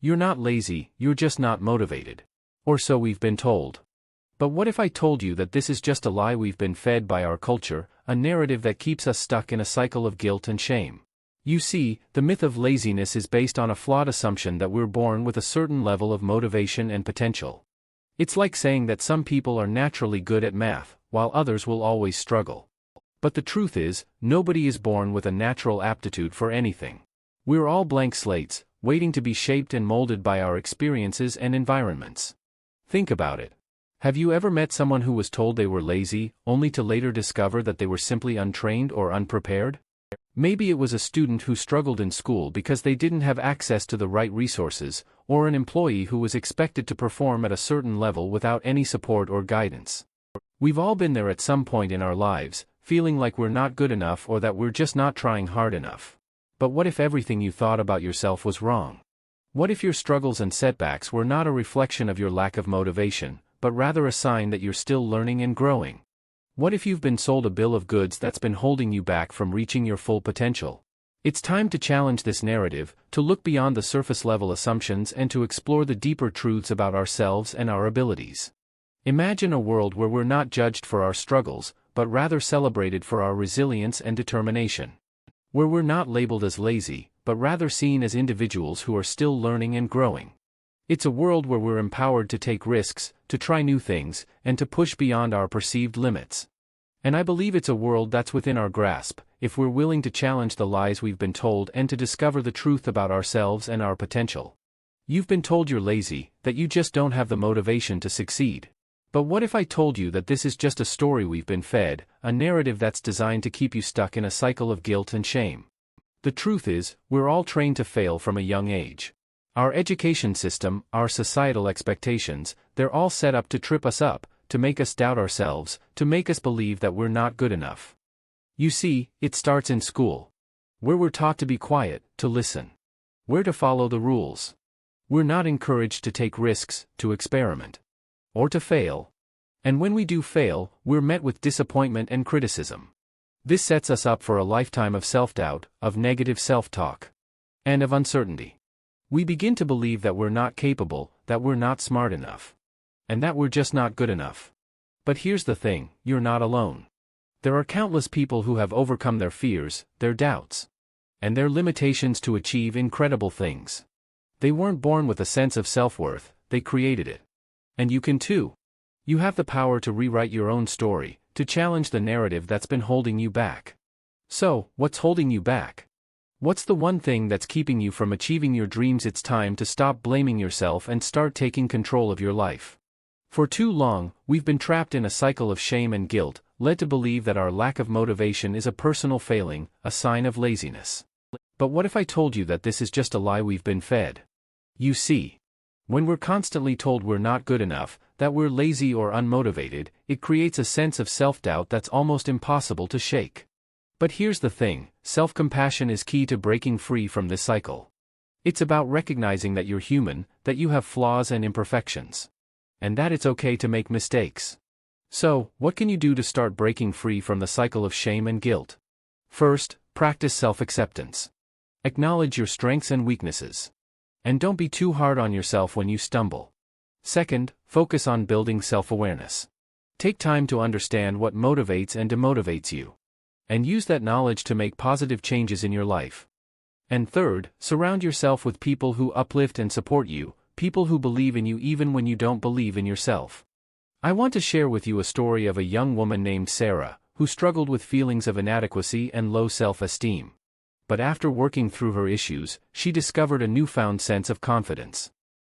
You're not lazy, you're just not motivated. Or so we've been told. But what if I told you that this is just a lie we've been fed by our culture, a narrative that keeps us stuck in a cycle of guilt and shame? You see, the myth of laziness is based on a flawed assumption that we're born with a certain level of motivation and potential. It's like saying that some people are naturally good at math, while others will always struggle. But the truth is, nobody is born with a natural aptitude for anything. We're all blank slates, waiting to be shaped and molded by our experiences and environments. Think about it. Have you ever met someone who was told they were lazy, only to later discover that they were simply untrained or unprepared? Maybe it was a student who struggled in school because they didn't have access to the right resources, or an employee who was expected to perform at a certain level without any support or guidance. We've all been there at some point in our lives, feeling like we're not good enough or that we're just not trying hard enough. But what if everything you thought about yourself was wrong? What if your struggles and setbacks were not a reflection of your lack of motivation, but rather a sign that you're still learning and growing? What if you've been sold a bill of goods that's been holding you back from reaching your full potential? It's time to challenge this narrative, to look beyond the surface-level assumptions and to explore the deeper truths about ourselves and our abilities. Imagine a world where we're not judged for our struggles, but rather celebrated for our resilience and determination. Where we're not labeled as lazy, but rather seen as individuals who are still learning and growing. It's a world where we're empowered to take risks, to try new things, and to push beyond our perceived limits. And I believe it's a world that's within our grasp, if we're willing to challenge the lies we've been told and to discover the truth about ourselves and our potential. You've been told you're lazy, that you just don't have the motivation to succeed. But what if I told you that this is just a story we've been fed, a narrative that's designed to keep you stuck in a cycle of guilt and shame? The truth is, we're all trained to fail from a young age. Our education system, our societal expectations, they're all set up to trip us up, to make us doubt ourselves, to make us believe that we're not good enough. You see, it starts in school. Where we're taught to be quiet, to listen. Where to follow the rules. We're not encouraged to take risks, to experiment. Or to fail. And when we do fail, we're met with disappointment and criticism. This sets us up for a lifetime of self-doubt, of negative self-talk. And of uncertainty. We begin to believe that we're not capable, that we're not smart enough. And that we're just not good enough. But here's the thing, you're not alone. There are countless people who have overcome their fears, their doubts, and their limitations to achieve incredible things. They weren't born with a sense of self-worth, they created it. And you can too. You have the power to rewrite your own story, to challenge the narrative that's been holding you back. So, what's holding you back? What's the one thing that's keeping you from achieving your dreams? It's time to stop blaming yourself and start taking control of your life. For too long, we've been trapped in a cycle of shame and guilt, led to believe that our lack of motivation is a personal failing, a sign of laziness. But what if I told you that this is just a lie we've been fed? You see, when we're constantly told we're not good enough, that we're lazy or unmotivated, it creates a sense of self-doubt that's almost impossible to shake. But here's the thing, self-compassion is key to breaking free from this cycle. It's about recognizing that you're human, that you have flaws and imperfections. And that it's okay to make mistakes. So, what can you do to start breaking free from the cycle of shame and guilt? First, practice self-acceptance. Acknowledge your strengths and weaknesses. And don't be too hard on yourself when you stumble. Second, focus on building self-awareness. Take time to understand what motivates and demotivates you. And use that knowledge to make positive changes in your life. And third, surround yourself with people who uplift and support you, people who believe in you even when you don't believe in yourself. I want to share with you a story of a young woman named Sarah, who struggled with feelings of inadequacy and low self-esteem. But after working through her issues, she discovered a newfound sense of confidence.